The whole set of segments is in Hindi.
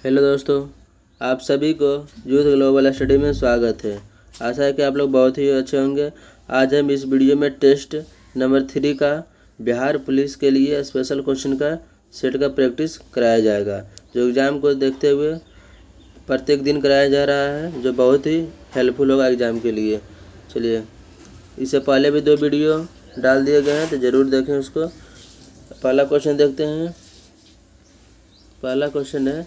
हेलो दोस्तों, आप सभी को यूथ ग्लोबल स्टडी में स्वागत है। आशा है कि आप लोग बहुत ही अच्छे होंगे। आज हम इस वीडियो में टेस्ट नंबर 3 का बिहार पुलिस के लिए स्पेशल क्वेश्चन का सेट का प्रैक्टिस कराया जाएगा, जो एग्ज़ाम को देखते हुए प्रत्येक दिन कराया जा रहा है, जो बहुत ही हेल्पफुल होगा एग्ज़ाम के लिए। चलिए, इससे पहले भी 2 वीडियो डाल दिए गए हैं, तो ज़रूर देखें उसको। पहला क्वेश्चन देखते हैं। पहला क्वेश्चन है,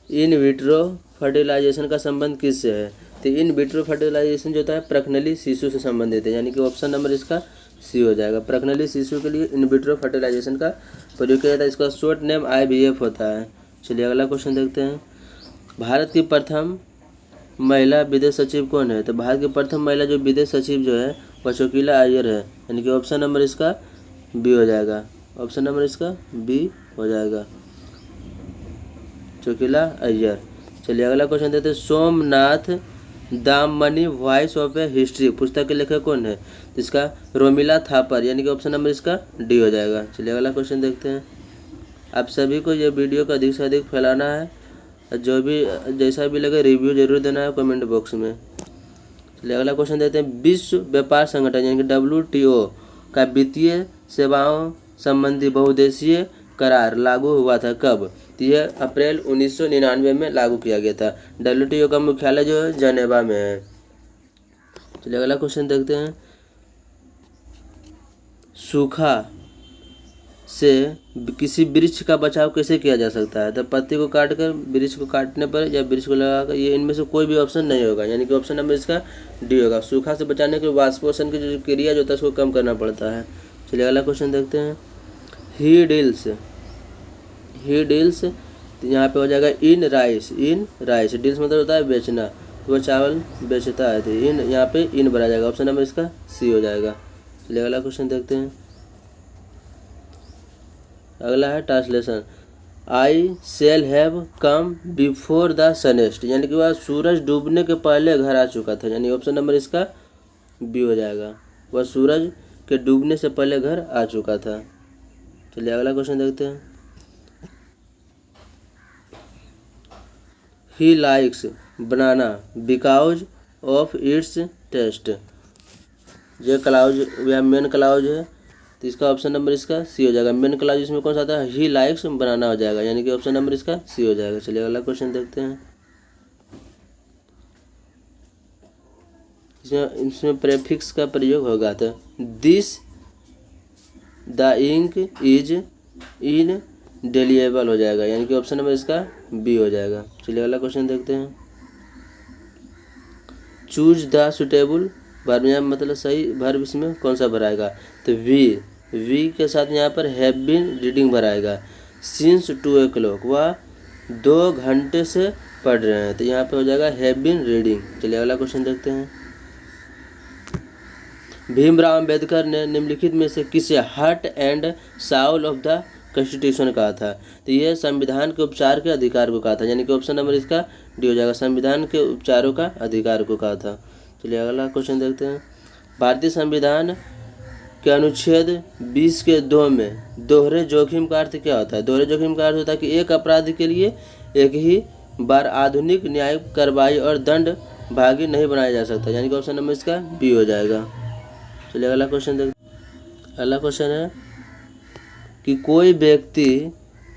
इन विट्रो फर्टिलाइजेशन का संबंध किससे है? तो इन विट्रो फर्टिलाइजेशन जो होता है प्रखनली शिशु से संबंधित है, यानी कि ऑप्शन नंबर इसका सी हो जाएगा। प्रखनली शिशु के लिए इन विट्रो फर्टिलाइजेशन का प्रयोग किया जाता है। इसका शॉर्ट नेम IVF होता है। चलिए अगला क्वेश्चन देखते हैं। भारत की प्रथम महिला विदेश सचिव कौन है? तो भारत की प्रथम महिला जो विदेश सचिव जो है वह शकीला अय्यर है, यानी कि ऑप्शन नंबर इसका बी हो जाएगा। ऑप्शन नंबर इसका बी हो जाएगा, शकीला अय्यर। चलिए अगला क्वेश्चन देते हैं। सोमनाथ दाममणि वॉइस ऑफ ए हिस्ट्री पुस्तक के लेखक कौन है? इसका रोमिला थापर, यानी कि ऑप्शन नंबर इसका डी हो जाएगा। चलिए अगला क्वेश्चन देखते हैं। आप सभी को ये वीडियो को अधिक से अधिक फैलाना है, जो भी जैसा भी लगे रिव्यू जरूर देना है कमेंट बॉक्स में। चलिए अगला क्वेश्चन देते हैं। विश्व व्यापार संगठन यानी कि WTO का वित्तीय सेवाओं संबंधी बहुउद्देशीय करार लागू हुआ था कब? तो यह अप्रैल 1999 में लागू किया गया था। WTO का मुख्यालय जो है जनेवा में है। चलिए अगला क्वेश्चन देखते हैं। सूखा से किसी वृक्ष का बचाव कैसे किया जा सकता है? तो पत्ती को काटकर, वृक्ष को काटने पर या वृक्ष को लगाकर, ये इनमें से कोई भी ऑप्शन नहीं होगा, यानी कि ऑप्शन नंबर इसका डी होगा। सूखा से बचाने के लिए वाष्पोषण की जो क्रिया जो होता है उसको कम करना पड़ता है। चलिए अगला क्वेश्चन देखते हैं। ही डील्स यहाँ पे हो जाएगा इन राइस। डील्स मतलब होता है बेचना, तो वह चावल बेचता है, तो इन यहाँ पे इन भरा जाएगा। ऑप्शन नंबर इसका सी हो जाएगा। चलिए अगला क्वेश्चन देखते हैं। अगला है translation. I shall have come before the sunset, यानी कि वह सूरज डूबने के पहले घर आ चुका था, यानी ऑप्शन नंबर इसका बी हो जाएगा। वह सूरज के डूबने से पहले घर आ चुका था। चलिए अगला क्वेश्चन देखते हैं। He likes banana because of its taste. ये क्लाउज या मेन क्लाउज है, तो इसका ऑप्शन नंबर इसका सी हो जाएगा। मेन क्लाउज इसमें कौन सा आता है? ही लाइक्स बनाना हो जाएगा, यानी कि ऑप्शन नंबर इसका सी हो जाएगा। चलिए अगला क्वेश्चन देखते हैं। इसमें प्रेफिक्स का प्रयोग होगा, तो this the ink is indelible हो जाएगा, यानी कि ऑप्शन नंबर इसका बी हो जाएगा। चलिए अगला क्वेश्चन देखते हैं। चूज द सुटेबल वर्ब, यहाँ मतलब सही वर्ब इसमें कौन सा भराएगा? तो वी के साथ यहाँ पर हैव बीन रीडिंग भराएगा। सिंस 2 o'clock, वह 2 घंटे से पढ़ रहे हैं, तो यहाँ पे हो जाएगा हैव बीन रीडिंग। चलिए अगला क्वेश्चन देखते हैं। भीमराव अंबेडकर ने निम्नलिखित में से किसे heart and Saul of the constitution कहा था? तो ये संविधान के उपचार के अधिकार को कहा था, यानी कि ऑप्शन नंबर इसका डी हो जाएगा। संविधान के उपचारों का अधिकार को कहा था। चलिए अगला क्वेश्चन देखते हैं। भारतीय संविधान के अनुच्छेद 20 के 2 में दोहरे जोखिम का अर्थ क्या होता है? दोहरे जोखिम का अर्थ होता है कि एक अपराध के लिए एक ही बार आधुनिक न्यायिक कार्रवाई और दंड भागी नहीं बनाया जा सकता, यानी कि ऑप्शन नंबर इसका बी हो जाएगा। चलिए अगला क्वेश्चन देखते। अगला क्वेश्चन है कि कोई व्यक्ति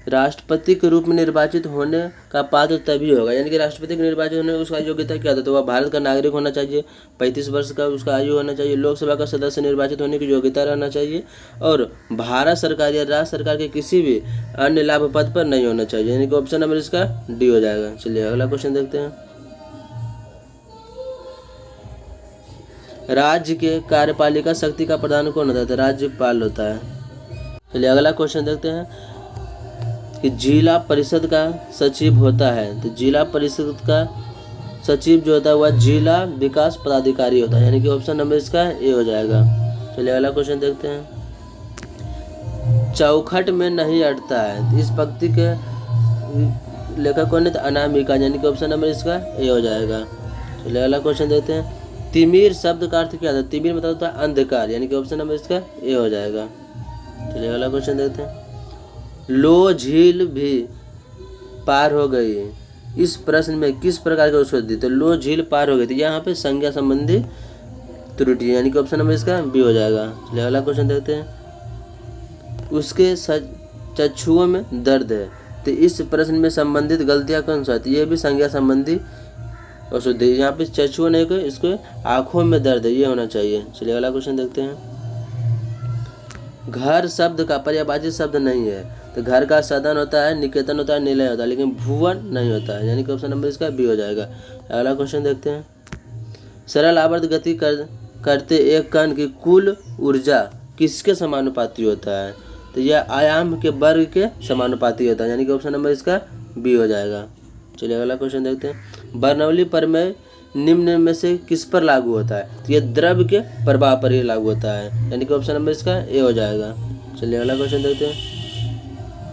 राष्ट्रपति के रूप में निर्वाचित होने का पात्र तभी होगा, यानी कि राष्ट्रपति के निर्वाचित होने की उसका योग्यता क्या था? तो वह भारत का नागरिक होना चाहिए, 35 वर्ष का उसका आयु होना चाहिए, लोकसभा का सदस्य निर्वाचित होने की योग्यता रहना चाहिए, और भारत सरकार या राज्य सरकार के किसी भी अन्य लाभ पद पर नहीं होना चाहिए, यानी कि ऑप्शन नंबर इसका डी हो जाएगा। चलिए अगला क्वेश्चन देखते हैं। राज्य के कार्यपालिका शक्ति का प्रधान कौन होता है? तो राज्यपाल होता है। चलिए अगला क्वेश्चन देखते हैं कि जिला परिषद का सचिव होता है, तो जिला परिषद का सचिव जो होता है वह जिला विकास पदाधिकारी होता है, यानी कि ऑप्शन नंबर इसका ए हो जाएगा। चलिए अगला क्वेश्चन देखते हैं। चौखट में नहीं अटता है, तो इस पंक्ति के लेखक कौन है? तो अनामिका, यानी कि ऑप्शन नंबर इसका ए हो जाएगा। चलिए अगला क्वेश्चन देखते हैं। तिमिर शब्द का अर्थ क्या था? तिमिर मतलब होता है अंधकार, यानी कि ऑप्शन नंबर इसका ए हो जाएगा। चलिए अगला क्वेश्चन देखते हैं। लो झील भी पार हो गई। इस प्रश्न में किस प्रकार की उत्तर दी? तो लो झील पार हो गई थी। यहाँ पे संज्ञा संबंधी त्रुटि, यानी कि ऑप्शन नंबर इसका बी हो जाएगा। चलिए अगला क्वेश्चन देखते हैं। उसके चक्षुओं में दर्द है। तो इस प्रश्न में संबंधित गलतियां कौन सा थी? ये भी संज्ञा संबंधी अशुद्धि। यहाँ पे चक्षुओं नहीं को, इसको आंखों में दर्द है, ये होना चाहिए। चलिए अगला क्वेश्चन देखते हैं। घर शब्द का पर्यायवाची शब्द नहीं है। तो घर का सदन होता है, निकेतन होता है, निलय होता है, लेकिन भुवन नहीं होता है, यानी कि ऑप्शन नंबर इसका बी हो जाएगा। अगला क्वेश्चन देखते हैं। सरल आवर्त गति करते एक कण की कुल ऊर्जा किसके समानुपाती होता है? तो यह आयाम के वर्ग के समानुपाती होता है, यानी कि ऑप्शन नंबर इसका बी हो जाएगा। चलिए अगला क्वेश्चन देखते हैं। बर्नौली प्रमेय निम्न में से किस पर लागू होता है? तो ये द्रव के प्रभाव पर ही लागू होता है, यानी कि ऑप्शन नंबर इसका ए हो जाएगा। चलिए अगला क्वेश्चन देखते हैं।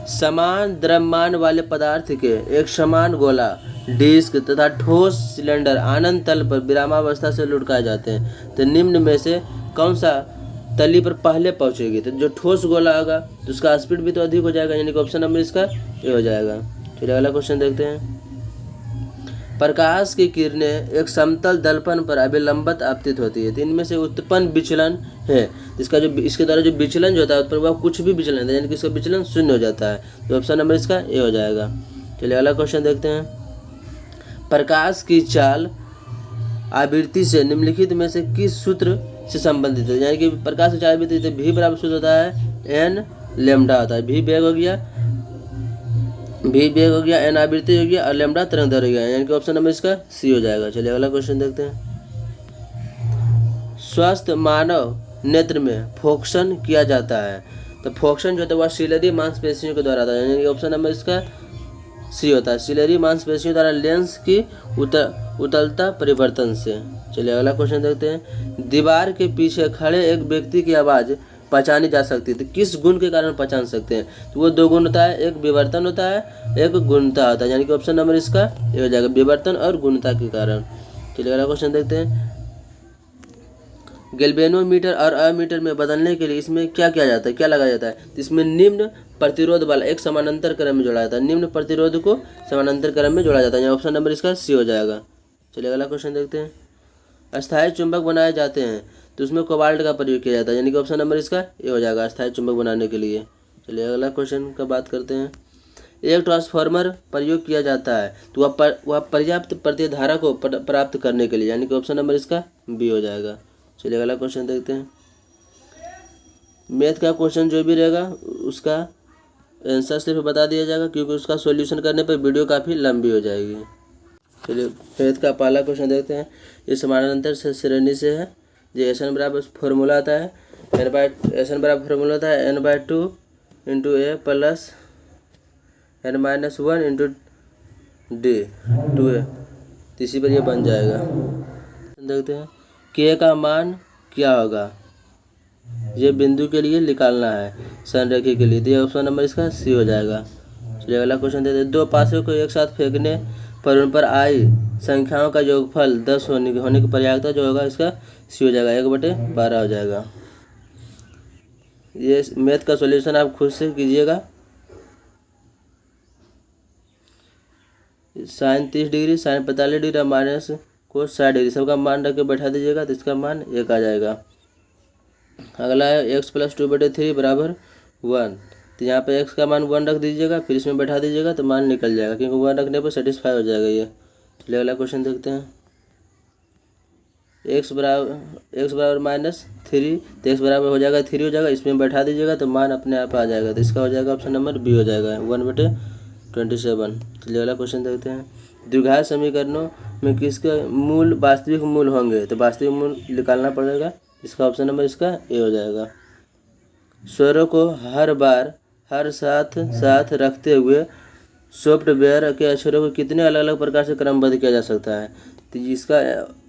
समान द्रव्यमान वाले पदार्थ के एक समान गोला, डिस्क तथा ठोस सिलेंडर आनंद तल पर विरामावस्था से लुढ़काए जाते हैं। तो निम्न में से कौन सा तली पर पहले पहुंचेगी? तो जो ठोस गोला होगा तो उसका स्पीड भी तो अधिक हो जाएगा, यानी कि ऑप्शन नंबर इसका ए हो जाएगा। चलिए अगला क्वेश्चन देखते हैं। प्रकाश की किरणें एक समतल दर्पण पर अभिलंबित आपतित होती है। तो इनमें से उत्पन्न विचलन है, इसका जो इसके द्वारा जो विचलन जो होता है उत्पन्न हुआ कुछ भी विचलन है, यानी कि इसका विचलन शून्य हो जाता है। तो ऑप्शन नंबर इसका ए हो जाएगा। चलिए अगला क्वेश्चन देखते हैं। प्रकाश की चाल आवृत्ति से निम्नलिखित में से किस सूत्र से संबंधित है? यानी कि प्रकाश की चाल आवृत्ति भी बराबर सूत्र होता है एन लेमडा होता है। भी वेग हो गया, एन आवृत्ति हो गया और लेमडा तरंग दैर्घ्य हो गया, यानी कि ऑप्शन नंबर इसका सी हो जाएगा। चलिए अगला क्वेश्चन देखते हैं। स्वस्थ मानव नेत्र में फोक्सन किया जाता है। तो फोक्सन जो होता है वह सिलेरी मांसपेशियों के द्वारा होता है, यानी कि ऑप्शन नंबर इसका सी होता है। सिलेरी मांसपेशियों द्वारा लेंस की उतलता परिवर्तन से। चलिए अगला क्वेश्चन देखते हैं। दीवार के पीछे खड़े एक व्यक्ति की आवाज़ पहचानी जा सकती है। तो किस गुण के कारण पहचान सकते हैं? तो वो दो गुण होता है, एक विवर्तन होता है, एक गुणता होता है, यानी कि ऑप्शन नंबर इसका ये हो जाएगा, विवर्तन और गुणता के कारण। चलिए अगला क्वेश्चन देखते हैं। गैल्वेनोमीटर और अमीटर में बदलने के लिए इसमें क्या किया जाता है, क्या लगाया जाता है? तो इसमें निम्न प्रतिरोध वाला एक समानांतर क्रम में जोड़ा जाता है। निम्न प्रतिरोध को समानांतर क्रम में जोड़ा जाता है, ऑप्शन नंबर इसका सी हो जाएगा। चलिए अगला क्वेश्चन देखते हैं। अस्थायी चुंबक बनाए जाते हैं तो उसमें कोबाल्ट का प्रयोग किया जाता है, यानी कि ऑप्शन नंबर इसका ए हो जाएगा, अस्थायी चुंबक बनाने के लिए। चलिए अगला क्वेश्चन का बात करते हैं। एक ट्रांसफार्मर प्रयोग किया जाता है तो वह पर्याप्त प्रतिधारा को प्राप्त करने के लिए, यानी कि ऑप्शन नंबर इसका बी हो जाएगा। चलिए अगला क्वेश्चन देखते हैं। मैथ का क्वेश्चन जो भी रहेगा उसका आंसर सिर्फ बता दिया जाएगा, क्योंकि उसका सॉल्यूशन करने पर वीडियो काफ़ी लंबी हो जाएगी। चलिए मैथ का पहला क्वेश्चन देखते हैं। ये समानांतर श्रेणी से है। जो एन बराबर फॉर्मूला आता है एन बराबर फॉर्मूला आता है n/2 into A plus n-1 into D 2a। इसी पर ये बन जाएगा। देखते हैं k का मान क्या होगा, ये बिंदु के लिए निकालना है, संरेखी के लिए। तो ये ऑप्शन नंबर इसका सी हो जाएगा। चलिए अगला क्वेश्चन देते हैं। दो पासों को एक साथ फेंकने पर उन पर आई संख्याओं का योगफल 10 होने की पर्याप्तता जो होगा इसका सी हो जाएगा, 1/12 हो जाएगा। ये मैथ का सॉल्यूशन आप खुद से कीजिएगा। साइन 30 डिग्री, साइन 45 डिग्री और माइनस कोस 60 डिग्री सबका मान रख के बैठा दीजिएगा तो इसका मान 1 आ जाएगा। अगला है x + 2/3 बराबर 1। तो यहाँ पे x का मान 1 रख दीजिएगा, फिर इसमें बैठा दीजिएगा तो मान निकल जाएगा, क्योंकि 1 रखने पर सेटिस्फाई हो जाएगा ये। चलिए अगला क्वेश्चन देखते हैं। x बराबर -3, तो x बराबर हो जाएगा 3 हो जाएगा, इसमें बैठा दीजिएगा तो मान अपने आप आ जाएगा। तो इसका हो जाएगा ऑप्शन नंबर बी हो जाएगा, 1/27। चलिए अगला क्वेश्चन देखते हैं। द्विघात समीकरणों में किसके मूल वास्तविक मूल होंगे? तो वास्तविक मूल निकालना पड़ेगा, इसका ऑप्शन नंबर इसका ए हो जाएगा। स्वरों को हर साथ रखते हुए सॉफ्टवेयर के अक्षरों को कितने अलग अलग प्रकार से क्रमबद्ध किया जा सकता है? तो इसका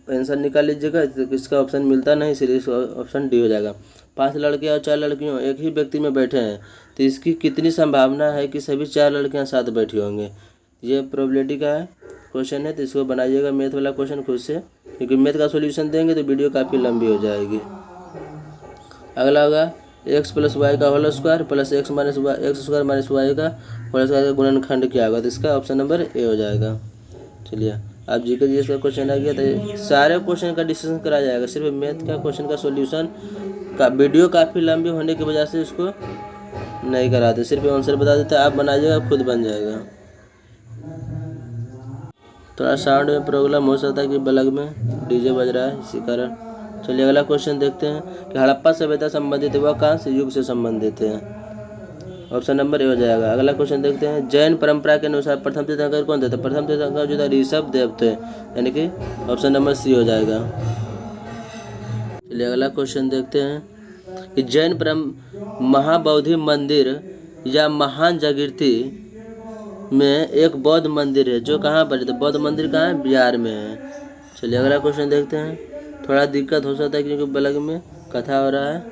आंसर निकाल लीजिएगा। तो इसका ऑप्शन मिलता नहीं, इसलिए इसका ऑप्शन डी हो जाएगा। 5 लड़के और 4 लड़कियों एक ही व्यक्ति में बैठे हैं तो इसकी कितनी संभावना है कि सभी 4 लड़कियां साथ बैठी होंगे? ये प्रोबेबिलिटी का क्वेश्चन है, तो इसको बनाइएगा मैथ वाला क्वेश्चन खुद से, क्योंकि मैथ का सॉल्यूशन देंगे तो वीडियो काफ़ी लंबी हो जाएगी। अगला होगा एक्स प्लस वाई का whole square plus X square minus Y का होल स्क्वायर का गुणनखंड क्या होगा, तो इसका ऑप्शन नंबर ए हो जाएगा। चलिए आप जी के जी का क्वेश्चन आ गया, तो सारे क्वेश्चन का डिस्कशन कराया जाएगा, सिर्फ मैथ का क्वेश्चन का सॉल्यूशन का वीडियो काफ़ी लंबी होने की वजह से इसको नहीं कराते, सिर्फ आंसर बता देते हैं, आप बनाइएगा खुद बन जाएगा। थोड़ा साउंड में प्रॉब्लम हो सकता है कि बलग में डीजे बज रहा है इसी कारण। चलिए अगला क्वेश्चन देखते हैं कि हड़प्पा सभ्यता संबंधित वह कहाँ से युग से संबंधित है, ऑप्शन नंबर ए हो जाएगा। अगला क्वेश्चन देखते हैं जैन परंपरा के अनुसार प्रथम तीर्थंकर कौन थे, तो प्रथम तीर्थंकर जो था ऋषभ देव थे, यानी कि ऑप्शन नंबर सी हो जाएगा। चलिए अगला क्वेश्चन देखते हैं कि जैन महाबौद्धि मंदिर या महान जागृति में एक बौद्ध मंदिर है जो कहाँ पर है, तो बौद्ध मंदिर कहाँ है, बिहार में है। चलिए अगला क्वेश्चन देखते हैं, थोड़ा दिक्कत हो सकता है क्योंकि बलग में कथा हो रहा है।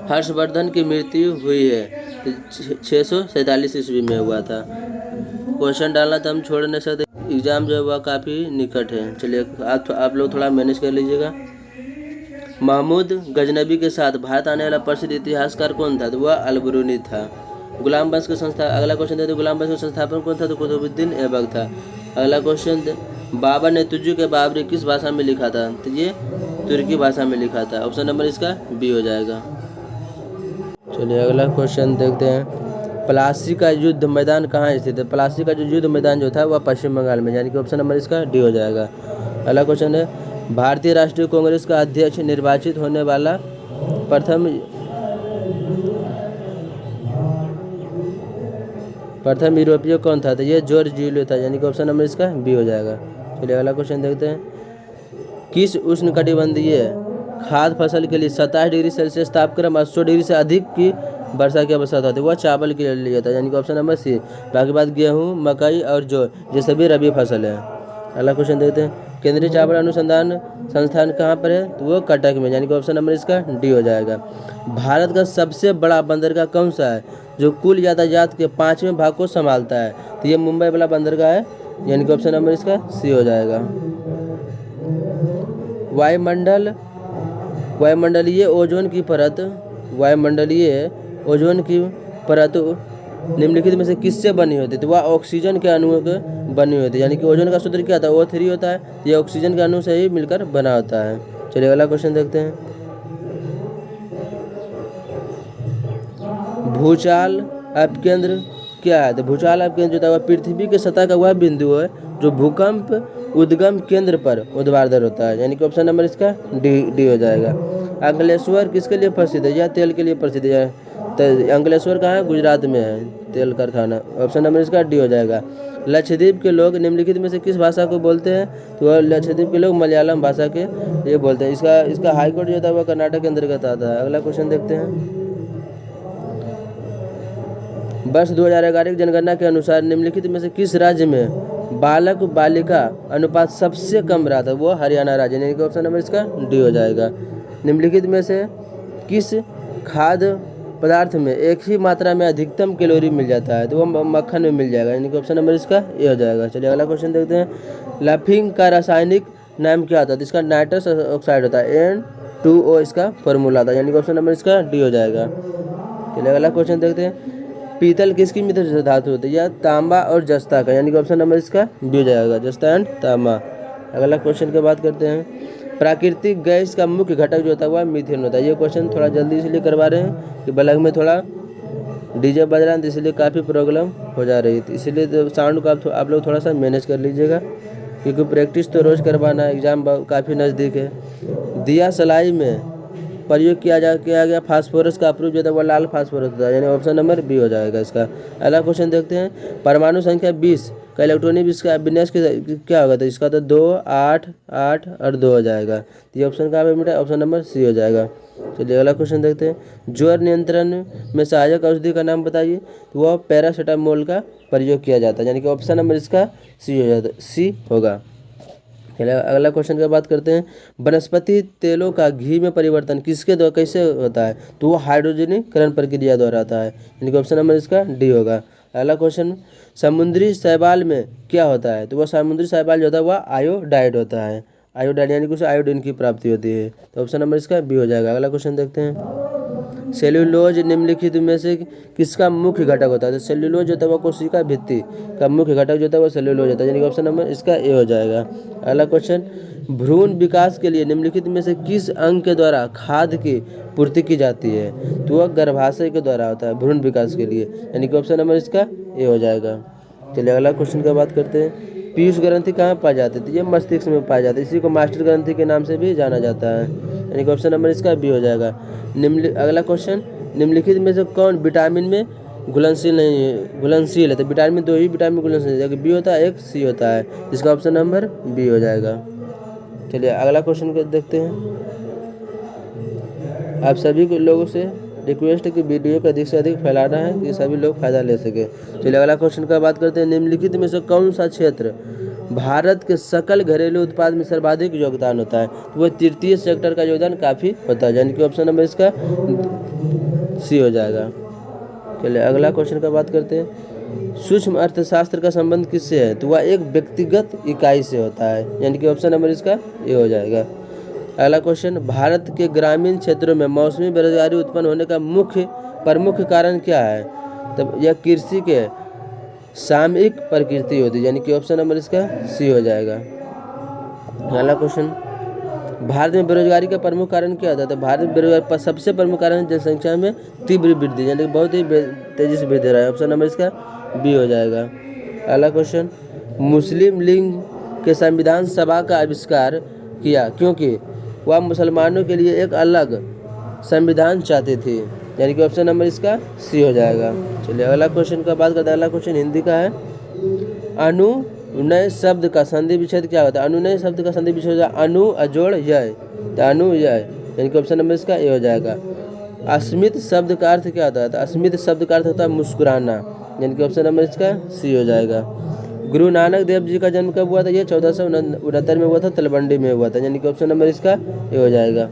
हर्षवर्धन की मृत्यु हुई है 647 ईस्वी में हुआ था। क्वेश्चन डालना तो हम छोड़ नहीं सकते, एग्जाम जो है वह काफ़ी निकट है। चलिए आप लोग थोड़ा मैनेज कर लीजिएगा। महमूद गजनबी के साथ भारत आने वाला प्रसिद्ध इतिहासकार कौन था, तो वह अलबरूनी था। गुलाम वंश के संस्था अगला क्वेश्चन देते, गुलाम वंश के संस्थापक कौन था, तो कुतुबुद्दीन ऐबक था। अगला क्वेश्चन बाबर ने तुझु के बाबरी किस भाषा में लिखा था, तो ये तुर्की भाषा में लिखा था, ऑप्शन नंबर इसका बी हो जाएगा। चलिए अगला क्वेश्चन देखते हैं, प्लासी का युद्ध मैदान कहाँ स्थित है, प्लासी का जो युद्ध मैदान जो था वह पश्चिम बंगाल में, यानी कि ऑप्शन नंबर इसका डी हो जाएगा। अगला क्वेश्चन है भारतीय राष्ट्रीय कांग्रेस का अध्यक्ष निर्वाचित होने वाला प्रथम यूरोपीय कौन था, तो ये जॉर्ज यूलियो था, यानी कि ऑप्शन नंबर इसका बी हो जाएगा। चलिए अगला क्वेश्चन देखते हैं, किस उष्णकटिबंधीय खाद्य फसल के लिए 27 डिग्री सेल्सियस तापक्रम 100 डिग्री से अधिक की वर्षा की आवश्यकता होती है, वह चावल के लिए था, यानी कि ऑप्शन नंबर सी। बाकी बात गेहूँ, मकई और जौ ये सभी रबी फसल है। अगला क्वेश्चन देखते हैं, केंद्रीय चावल अनुसंधान संस्थान कहाँ पर है, तो वो कटक में, यानी कि ऑप्शन नंबर इसका डी हो जाएगा। भारत का सबसे बड़ा बंदरगाह कौन सा है जो कुल यातायात के 5वें भाग को संभालता है, तो ये मुंबई वाला बंदरगाह है, यानी कि ऑप्शन नंबर इसका सी हो जाएगा। वायुमंडलीय ओजोन की परत निम्नलिखित में से किससे बनी होती है, तो वह ऑक्सीजन के अणुओं के बनी होती है, यानी कि ओजोन का सूत्र क्या था, O3 होता है, ये ऑक्सीजन के अणु से ही मिलकर बना होता है। चलिए अगला क्वेश्चन देखते हैं, भूचाल अपकेंद्र क्या है, तो भूचाल अपकेंद्र जो था वह पृथ्वी के सतह का वह बिंदु है जो भूकंप उद्गम केंद्र पर ऊर्ध्वाधर होता है, यानी कि ऑप्शन नंबर इसका डी हो जाएगा। अंकलेश्वर किसके लिए प्रसिद्ध है, यह तेल के लिए प्रसिद्ध है, तो अंकलेश्वर कहाँ है, गुजरात में है तेल कारखाना, ऑप्शन नंबर इसका डी हो जाएगा। लक्षद्वीप के लोग निम्नलिखित में से किस भाषा को बोलते हैं, तो वह लक्षद्वीप के लोग मलयालम भाषा के ये बोलते हैं। इसका हाईकोर्ट जो था वह कर्नाटक के अंतर्गत आता है। अगला क्वेश्चन देखते हैं, वर्ष 2011 की जनगणना के अनुसार निम्नलिखित में से किस राज्य में बालक बालिका अनुपात सबसे कम रहा था, वो हरियाणा राज्य, यानी कि ऑप्शन नंबर इसका डी हो जाएगा। निम्नलिखित में से किस खाद्य पदार्थ में एक ही मात्रा में अधिकतम कैलोरी मिल जाता है, तो वो मक्खन में मिल जाएगा, यानी कि ऑप्शन नंबर इसका ए हो जाएगा। चलिए अगला क्वेश्चन देखते हैं, लाफिंग का रासायनिक नाम क्या होता है, तो इसका नाइट्रस ऑक्साइड होता है, N2O इसका फॉर्मूला था, यानी कि ऑप्शन नंबर इसका डी हो जाएगा। चलिए अगला क्वेश्चन देखते हैं, पीतल किसकी मिश्र धातु होती है, या तांबा और जस्ता का, यानी कि ऑप्शन नंबर इसका बी हो जाएगा, जस्ता एंड तांबा। अगला क्वेश्चन की बात करते हैं, प्राकृतिक गैस का मुख्य घटक जो होता है वह मीथेन होता है। ये क्वेश्चन थोड़ा जल्दी इसलिए करवा रहे हैं कि बलग में थोड़ा डीजे बज रहा है, तो इसलिए काफ़ी प्रॉब्लम हो जा रही थी, इसलिए तो साउंड को आप लोग थोड़ा सा मैनेज कर लीजिएगा, क्योंकि प्रैक्टिस तो रोज़ करवाना है, एग्ज़ाम काफ़ी नज़दीक है। दिया सलाई में प्रयोग किया गया फास्फोरस का अप्रूव जो था वह लाल फास्फोरस होता है, यानी ऑप्शन नंबर बी हो जाएगा इसका। अगला क्वेश्चन देखते हैं, परमाणु संख्या 20 का इलेक्ट्रॉनिक विन्यास क्या होगा, तो इसका तो 2 8 8 और 2 हो जाएगा, तो ये ऑप्शन कहाँ पे मिला, ऑप्शन नंबर सी हो जाएगा। चलिए अगला क्वेश्चन देखते हैं, ज्वर नियंत्रण में सहायक औषधि का नाम बताइए, तो वह पैरासीटामोल का प्रयोग किया जाता है, यानी कि ऑप्शन नंबर इसका सी हो जाता सी होगा। अगला क्वेश्चन की बात करते हैं, वनस्पति तेलों का घी में परिवर्तन किसके द्वारा कैसे होता है, तो वो हाइड्रोजनीकरण प्रक्रिया द्वारा होता है, यानी कि ऑप्शन नंबर इसका डी होगा। अगला क्वेश्चन, समुद्री शैवाल में क्या होता है, तो वह समुद्री शैवाल जो होता है वह आयोडाइड होता है, आयोडाइड यानी कि उसे आयोडीन की प्राप्ति होती है, तो ऑप्शन नंबर इसका बी हो जाएगा। अगला क्वेश्चन देखते हैं, सेल्यूलोज निम्नलिखित में से किसका मुख्य घटक होता है? तो सेल्यूलोज जो होता है वो कोशिका भित्ति का मुख्य घटक जो होता है वो सेल्यूलोज होता है, यानी कि ऑप्शन नंबर इसका ए हो जाएगा। अगला क्वेश्चन, भ्रूण विकास के लिए निम्नलिखित में से किस अंग के द्वारा खाद्य की पूर्ति की जाती है? तो वह गर्भाशय के द्वारा होता है भ्रूण विकास के लिए, यानी कि ऑप्शन नंबर इसका ए हो जाएगा। चलिए अगला क्वेश्चन का बात करते हैं। पीयूष ग्रंथि कहाँ पाई जाती है? तो ये मस्तिष्क में पाई जाती है, इसी को मास्टर ग्रंथि के नाम से भी जाना जाता है, यानी कि ऑप्शन नंबर इसका बी हो जाएगा। अगला क्वेश्चन, निम्नलिखित में से कौन विटामिन में घुलनशील नहीं है? घुलनशील है तो विटामिन 2 ही विटामिन घुलनशील है, बी होता है एक, सी होता है, इसका ऑप्शन नंबर बी हो जाएगा। चलिए अगला क्वेश्चन को देखते हैं। आप सभी को लोगों से रिक्वेस्ट की वीडियो को अधिक से अधिक फैलाना है कि सभी लोग फायदा ले सके। चलिए अगला क्वेश्चन का बात करते हैं। निम्नलिखित में से कौन सा क्षेत्र भारत के सकल घरेलू उत्पाद में सर्वाधिक योगदान होता है? तो वह तृतीय सेक्टर का योगदान काफ़ी होता है, यानी कि ऑप्शन नंबर इसका सी हो जाएगा। चलिए अगला क्वेश्चन का बात करते हैं। सूक्ष्म अर्थशास्त्र का संबंध किससे है? तो वह एक व्यक्तिगत इकाई से होता है, यानी कि ऑप्शन नंबर इसका ए हो जाएगा। अगला क्वेश्चन, भारत के ग्रामीण क्षेत्रों में मौसमी बेरोजगारी उत्पन्न होने का प्रमुख कारण क्या है? तब यह कृषि के सामयिक प्रकृति होती है, यानी कि ऑप्शन नंबर इसका सी हो जाएगा। अगला क्वेश्चन, भारत में बेरोजगारी का प्रमुख कारण क्या होता है? तो भारत में बेरोजगारी सबसे प्रमुख कारण जनसंख्या में तीव्र वृद्धि, यानी कि बहुत ही तेजी से वृद्धि रहा है, ऑप्शन नंबर इसका बी हो जाएगा। अगला क्वेश्चन, मुस्लिम लीग के संविधान सभा का आविष्कार किया क्योंकि वह मुसलमानों के लिए एक अलग संविधान चाहते थे, यानी कि ऑप्शन नंबर इसका सी हो जाएगा। चलिए अगला क्वेश्चन का बात करते हैं। अगला क्वेश्चन हिंदी का है। अनुनय शब्द का संधि विच्छेद क्या होता है? अनुनय शब्द का संधि विच्छेद होता है अनु अजोड़ यय, तो अनु यय, यानी कि ऑप्शन नंबर इसका ए हो जाएगा। अस्मित शब्द का अर्थ क्या होता है? तो अस्मित शब्द का अर्थ होता है मुस्कुराना, यानी कि ऑप्शन नंबर इसका सी हो जाएगा। गुरु नानक देव जी का जन्म कब हुआ था? ये 1469 में हुआ था, तलवंडी में हुआ था, यानी कि ऑप्शन नंबर इसका ए हो जाएगा।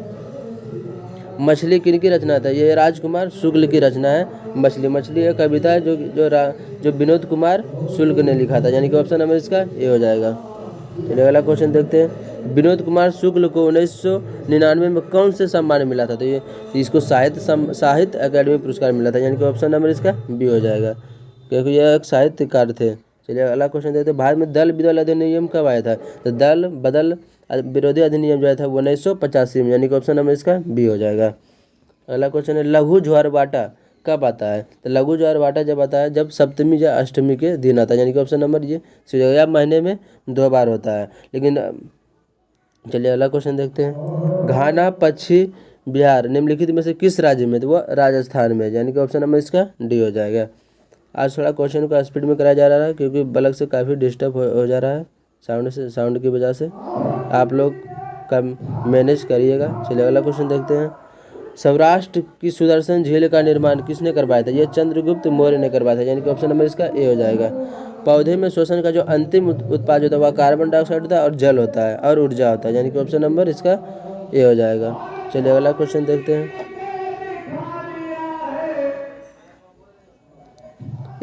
मछली किनकी रचना था? ये राजकुमार शुक्ल की रचना है। मछली एक कविता है जो विनोद कुमार शुक्ल ने लिखा था, यानी कि ऑप्शन नंबर इसका ए हो जाएगा। चलिए अगला क्वेश्चन देखते हैं। विनोद कुमार शुक्ल को 1999 में कौन से सम्मान मिला था? तो ये इसको साहित्य अकादमी पुरस्कार मिला था, यानी कि ऑप्शन नंबर इसका बी हो जाएगा, क्योंकि यह एक साहित्यकार थे। चलिए अगला क्वेश्चन देखते हैं। भारत में दल बदल अधिनियम कब आया था? तो दल बदल विरोधी अधिनियम जो आया था 1985 में, यानी कि ऑप्शन नंबर इसका बी हो जाएगा। अगला क्वेश्चन है, लघु ज्वारभाटा कब आता है? तो लघु ज्वारभाटा जब आता है जब सप्तमी या अष्टमी के दिन आता है, यानी कि ऑप्शन नंबर ये सी हो जाएगा। महीने में 2 बार होता है, लेकिन चलिए अगला क्वेश्चन देखते हैं। घाना पक्षी बिहार निम्नलिखित में से किस राज्य में? तो वह राजस्थान में, यानी कि ऑप्शन नंबर इसका डी हो जाएगा। आज थोड़ा क्वेश्चन को स्पीड में कराया जा रहा है क्योंकि बलक से काफ़ी डिस्टर्ब हो जा रहा है, साउंड की वजह से आप लोग का मैनेज करिएगा। चलिए अगला क्वेश्चन देखते हैं। सौराष्ट्र की सुदर्शन झील का निर्माण किसने करवाया था? यह चंद्रगुप्त मौर्य ने करवाया था, यानी कि ऑप्शन नंबर इसका ए हो जाएगा। पौधे में श्वसन का जो अंतिम उत्पाद होता है वह कार्बन डाइऑक्साइड होता है और जल होता है और ऊर्जा होता है, यानी कि ऑप्शन नंबर इसका ए हो जाएगा। चलिए अगला क्वेश्चन देखते हैं।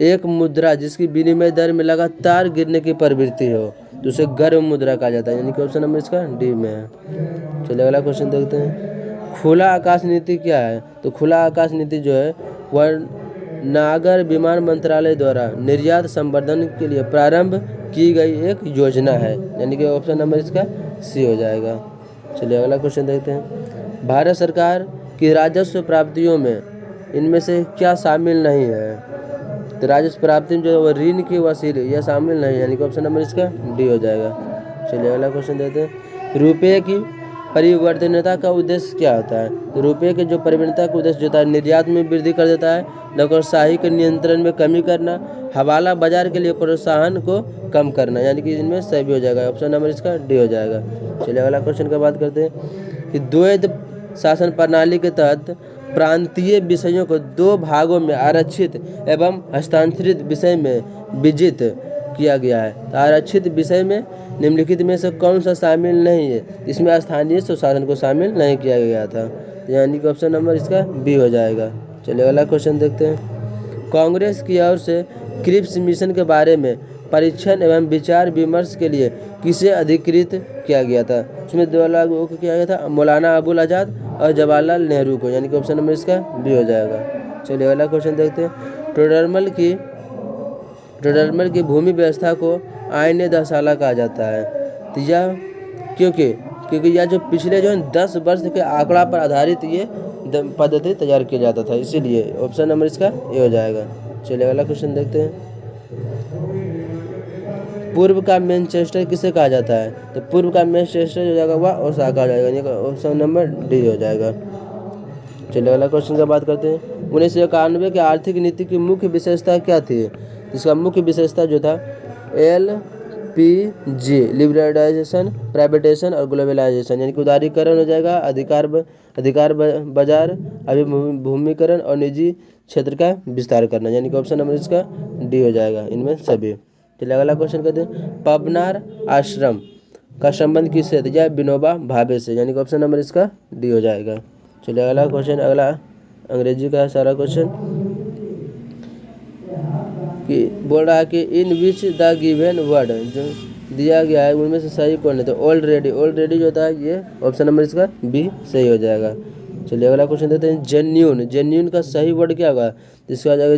एक मुद्रा जिसकी विनिमय दर में लगातार गिरने की प्रवृत्ति हो तो उसे गर्म मुद्रा कहा जाता है, यानी कि ऑप्शन नंबर इसका डी में है। चलिए अगला क्वेश्चन देखते हैं। खुला आकाश नीति क्या है? तो खुला आकाश नीति जो है वह नागर विमान मंत्रालय द्वारा निर्यात संवर्धन के लिए प्रारंभ की गई एक योजना है, यानी कि ऑप्शन नंबर इसका सी हो जाएगा। चलिए अगला क्वेश्चन देखते हैं। भारत सरकार की राजस्व प्राप्तियों में इनमें से क्या शामिल नहीं है? तो राजस्व प्राप्ति जो है ऋण की वसूली यह शामिल नहीं है, यानी कि ऑप्शन नंबर इसका डी हो जाएगा। चलिए अगला क्वेश्चन देते हैं। रुपये की परिवर्तनीयता का उद्देश्य क्या होता है? तो रुपये के जो परिवर्तनीयता का उद्देश्य होता है निर्यात में वृद्धि कर देता है, नौकरशाही के नियंत्रण में कमी करना, हवाला बाजार के लिए प्रोत्साहन को कम करना, यानी कि इनमें सभी हो जाएगा, ऑप्शन नंबर इसका डी हो जाएगा। चलिए अगला क्वेश्चन का बात करते हैं कि द्वैध शासन प्रणाली के तहत प्रांतीय विषयों को 2 भागों में आरक्षित एवं हस्तांतरित विषय में विजित किया गया है। तो आरक्षित विषय में निम्नलिखित में से कौन सा शामिल नहीं है? इसमें स्थानीय स्वशासन को शामिल नहीं किया गया था, यानी कि ऑप्शन नंबर इसका बी हो जाएगा। चलिए अगला क्वेश्चन देखते हैं। कांग्रेस की ओर से क्रिप्स मिशन के बारे में परीक्षण एवं विचार विमर्श के लिए किसे अधिकृत किया गया था? उसमें 2 लोगों को किया गया था, मौलाना अबुल आज़ाद और जवाहरलाल नेहरू को, यानी कि ऑप्शन नंबर इसका बी हो जाएगा। चलिए अगला क्वेश्चन देखते हैं। टोडरमल की भूमि व्यवस्था को आईने दसाला कहा जाता है। तो यह क्योंकि यह जो पिछले जो 10 वर्ष के आंकड़ा पर आधारित ये पद्धति तैयार किया जाता था, इसीलिए ऑप्शन नंबर इसका ए हो जाएगा। चलिए अगला क्वेश्चन देखते हैं। पूर्व का मैनचेस्टर किसे कहा जाता है? तो पूर्व का मैनचेस्टर हो जाएगा वह ओसाका हो जाएगा, यानी ऑप्शन नंबर डी हो जाएगा। चलिए अगला क्वेश्चन की बात करते हैं। 1991 के आर्थिक नीति की मुख्य विशेषता क्या थी? इसका मुख्य विशेषता जो था LPG, लिबरलाइजेशन, प्राइवेटाइजेशन और ग्लोबलाइजेशन, यानी कि उदारीकरण हो जाएगा, अधिकार बाजार, अभिभूमिकरण और निजी क्षेत्र का विस्तार करना, यानी कि ऑप्शन नंबर इसका डी हो जाएगा इनमें सभी। चलिए अगला क्वेश्चन करते हैं। पवनार आश्रम का संबंध किससे? तो यह विनोबा भावे से, यानी कि ऑप्शन नंबर इसका डी हो जाएगा। चलिए अगला क्वेश्चन, अगला अंग्रेजी का सारा क्वेश्चन कि बोल रहा है कि इन विच द गिवन वर्ड, जो दिया गया है उनमें से सही कौन है? तो ऑलरेडी जो होता है ये ऑप्शन नंबर इसका बी सही हो जाएगा। चलिए अगला क्वेश्चन देते हैं। जेन्यून का सही वर्ड क्या होगा? इसका हो जाएगा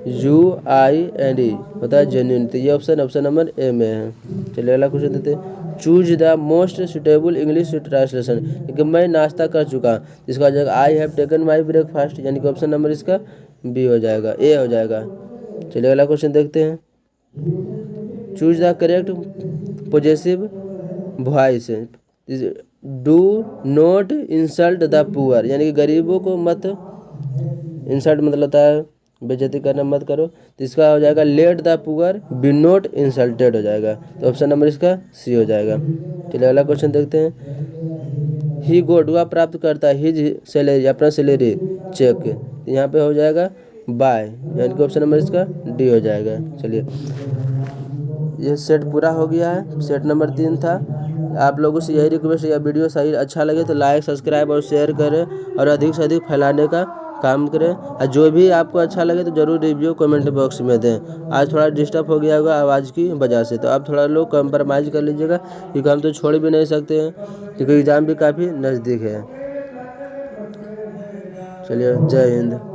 JENUINE होता है जेन्यून, तो ये ऑप्शन नंबर ए में है। चलिए अगला क्वेश्चन देते हैं। Choose the most suitable English translation, क्योंकि मैं नाश्ता कर चुका, इसका हो जाएगा I have taken my breakfast, यानी कि ऑप्शन नंबर इसका बी हो जाएगा, ए हो जाएगा। चलिए अगला क्वेश्चन देखते हैं। Choose the correct possessive voice, do not insult the poor, यानी कि गरीबों को मत इंसल्ट, मतलब होता है बेइज्जती करना, मत करो, तो इसका हो जाएगा let the poor be not insulted हो जाएगा, तो ऑप्शन नंबर इसका सी हो जाएगा। चलिए अगला क्वेश्चन देखते हैं। ही गोट, वह प्राप्त करता है हिज सैलरी, अपना सैलरी चेक, यहाँ पे हो जाएगा बाय, यानी कि ऑप्शन नंबर इसका डी हो जाएगा। चलिए ये सेट पूरा हो गया है, सेट नंबर 3 था। आप लोगों से यही रिक्वेस्ट, यह वीडियो सही अच्छा लगे तो लाइक, सब्सक्राइब और शेयर करें और अधिक से अधिक फैलाने का काम करें। और जो भी आपको अच्छा लगे तो ज़रूर रिव्यू कमेंट बॉक्स में दें। आज थोड़ा डिस्टर्ब हो गया होगा आवाज़ की वजह से, तो आप थोड़ा लोग कंप्रोमाइज़ कर लीजिएगा, क्योंकि हम तो छोड़ भी नहीं सकते हैं, क्योंकि एग्ज़ाम भी काफ़ी नज़दीक है। चलिए जय हिंद।